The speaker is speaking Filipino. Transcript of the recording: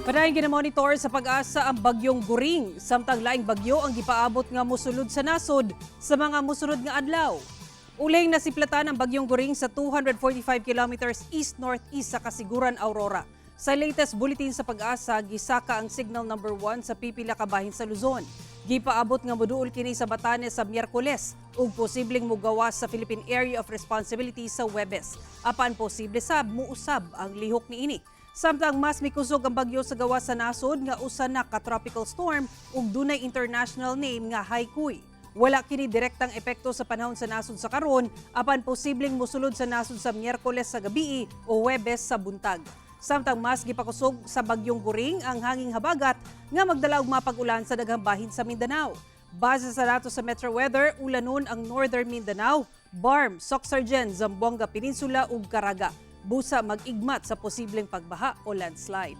Padayong ginamonitor sa pag-asa ang bagyong Guring, samtang laing bagyo ang gipaabot nga mosulod sa nasod sa mga mosunod nga adlaw. Uling nasiplatan ang bagyong Guring sa 245 kilometers east-northeast sa Kasiguran, Aurora. Sa latest bulletin sa pag-asa, gisaka ang signal number 1 sa pipila ka bahin sa Luzon. Gipaabot nga moduol kini sa Batanes sa Miyerkules ug posibleng mugawas sa Philippine Area of Responsibility sa Huwebes. Apan posible sab muusab ang lihok niini. Samtang mas mikusog ang bagyo sa gawas sa nasod nga usa na ka tropical storm ug dunay international name nga Haikui. Wala kini direktang epekto sa panahon sa nasod sa karon, apan posibleng mosulod sa nasod sa Miyerkules sa gabii o Huwebes sa buntag. Samtang mas gipakusog sa bagyong Guring ang hanging habagat nga magdala og mapag-ulan sa daghang bahin sa Mindanao. Base sa datos sa Metro Weather, ulanon ang Northern Mindanao, Barm, Soxargen, Zamboanga Peninsula ug Caraga. Busa mag-igmat sa posibleng pagbaha o landslide.